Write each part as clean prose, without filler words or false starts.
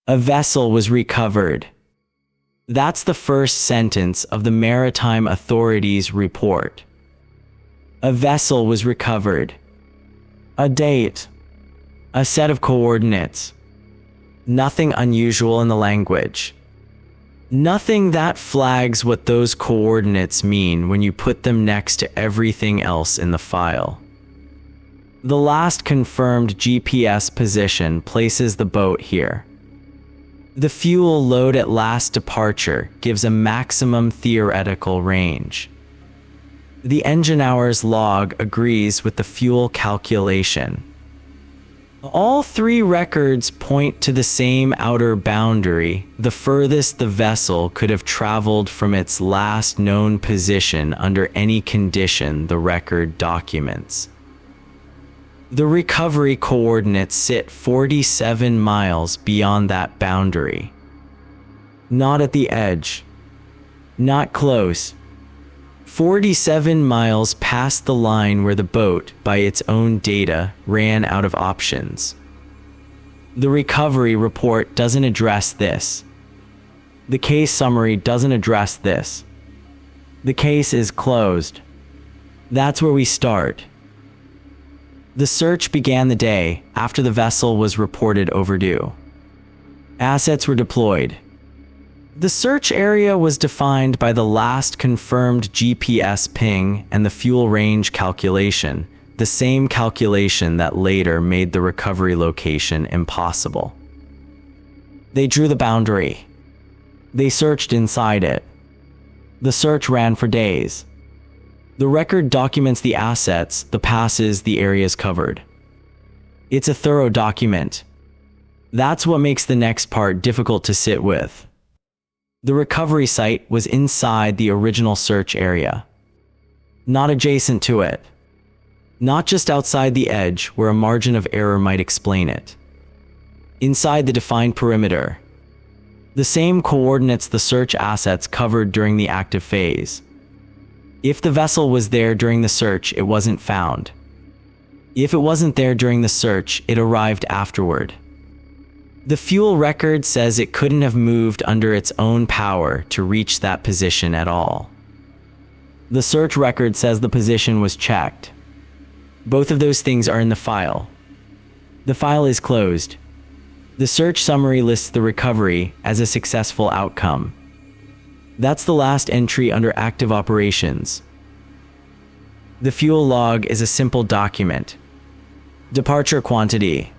A vessel was recovered. That's the first sentence of the Maritime Authority's report. A vessel was recovered. A date. A set of coordinates. Nothing unusual in the language. Nothing that flags what those coordinates mean when you put them next to everything else in the file. The last confirmed GPS position places the boat here. The fuel load at last departure gives a maximum theoretical range. The engine hours log agrees with the fuel calculation. All three records point to the same outer boundary, the furthest the vessel could have traveled from its last known position under any condition the record documents. The recovery coordinates sit 47 miles beyond that boundary. Not at the edge. Not close. 47 miles past the line where the boat, by its own data, ran out of options. The recovery report doesn't address this. The case summary doesn't address this. The case is closed. That's where we start. The search began the day after the vessel was reported overdue. Assets were deployed. The search area was defined by the last confirmed GPS ping and the fuel range calculation, the same calculation that later made the recovery location impossible. They drew the boundary. They searched inside it. The search ran for days. The record documents the assets, the passes, the areas covered. It's a thorough document. That's what makes the next part difficult to sit with. The recovery site was inside the original search area. Not adjacent to it. Not just outside the edge where a margin of error might explain it. Inside the defined perimeter. The same coordinates the search assets covered during the active phase. If the vessel was there during the search, it wasn't found. If it wasn't there during the search, it arrived afterward. The fuel record says it couldn't have moved under its own power to reach that position at all. The search record says the position was checked. Both of those things are in the file. The file is closed. The search summary lists the recovery as a successful outcome. That's the last entry under active operations. The fuel log is a simple document. Departure quantity.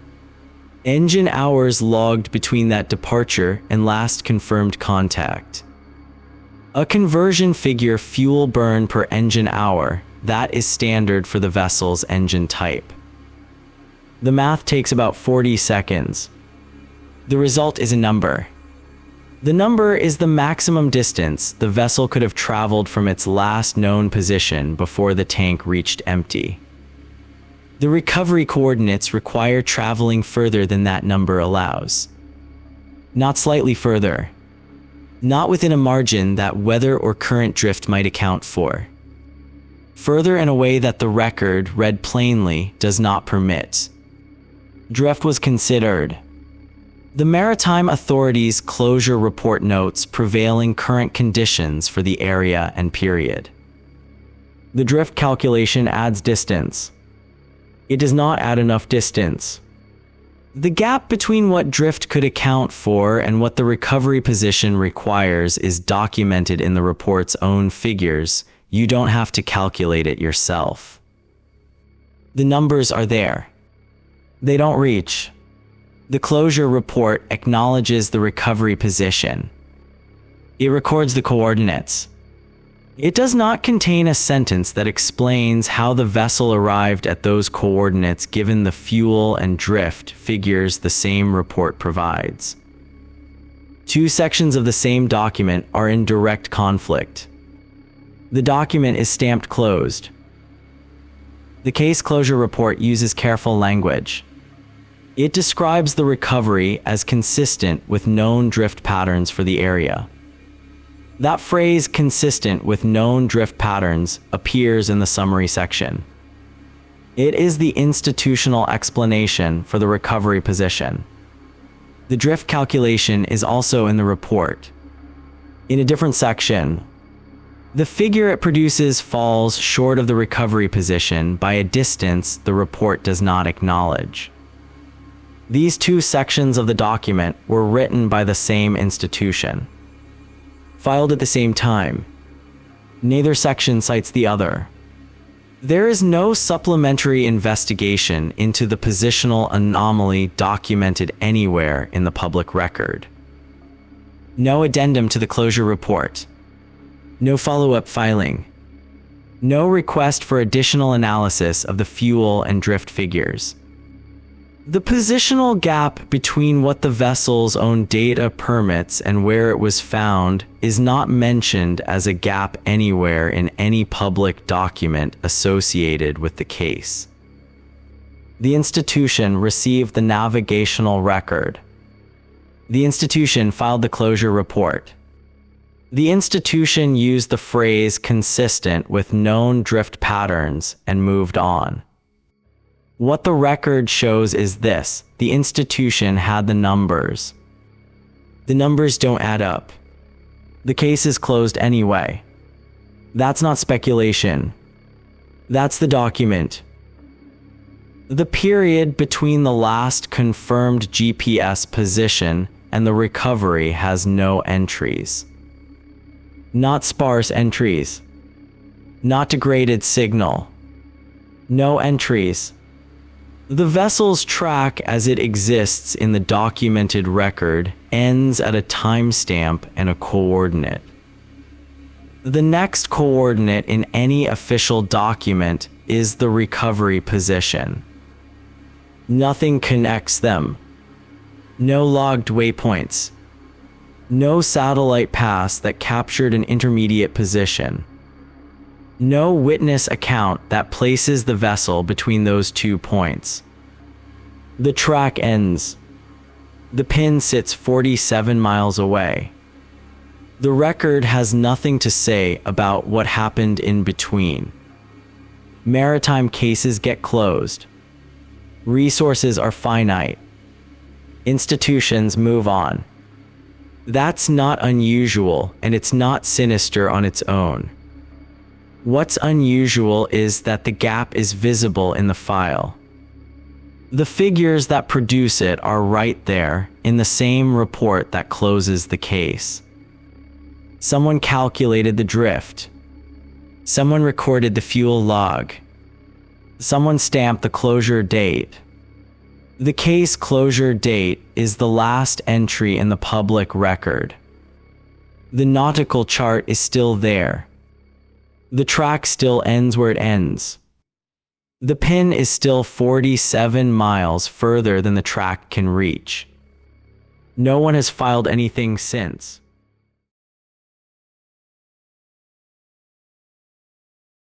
Engine hours logged between that departure and last confirmed contact. A conversion figure fuel burn per engine hour, that is standard for the vessel's engine type. The math takes about 40 seconds. The result is a number. The number is the maximum distance the vessel could have traveled from its last known position before the tank reached empty. The recovery coordinates require traveling further than that number allows. Not slightly further. Not within a margin that weather or current drift might account for. Further in a way that the record, read plainly, does not permit. Drift was considered. The Maritime Authority's closure report notes prevailing current conditions for the area and period. The drift calculation adds distance. It does not add enough distance. The gap between what drift could account for and what the recovery position requires is documented in the report's own figures. You don't have to calculate it yourself. The numbers are there. They don't reach. The closure report acknowledges the recovery position. It records the coordinates. It does not contain a sentence that explains how the vessel arrived at those coordinates given the fuel and drift figures the same report provides. Two sections of the same document are in direct conflict. The document is stamped closed. The case closure report uses careful language. It describes the recovery as consistent with known drift patterns for the area. That phrase, consistent with known drift patterns, appears in the summary section. It is the institutional explanation for the recovery position. The drift calculation is also in the report. In a different section, the figure it produces falls short of the recovery position by a distance the report does not acknowledge. These two sections of the document were written by the same institution, filed at the same time. Neither section cites the other. There is no supplementary investigation into the positional anomaly documented anywhere in the public record. No addendum to the closure report. No follow-up filing. No request for additional analysis of the fuel and drift figures. The positional gap between what the vessel's own data permits and where it was found is not mentioned as a gap anywhere in any public document associated with the case. The institution received the navigational record. The institution filed the closure report. The institution used the phrase consistent with known drift patterns and moved on. What the record shows is this: the institution had the numbers. The numbers don't add up. The case is closed anyway. That's not speculation. That's the document. The period between the last confirmed GPS position and the recovery has no entries. Not sparse entries. Not degraded signal. No entries. The vessel's track as it exists in the documented record ends at a timestamp and a coordinate. The next coordinate in any official document is the recovery position. Nothing connects them. No logged waypoints. No satellite pass that captured an intermediate position. No witness account that places the vessel between those 2 points. The track ends. The pin sits 47 miles away. The record has nothing to say about what happened in between. Maritime cases get closed. Resources are finite. Institutions move on. That's not unusual, and it's not sinister on its own. What's unusual is that the gap is visible in the file. The figures that produce it are right there in the same report that closes the case. Someone calculated the drift. Someone recorded the fuel log. Someone stamped the closure date. The case closure date is the last entry in the public record. The nautical chart is still there. The track still ends where it ends. The pin is still 47 miles further than the track can reach. No one has filed anything since.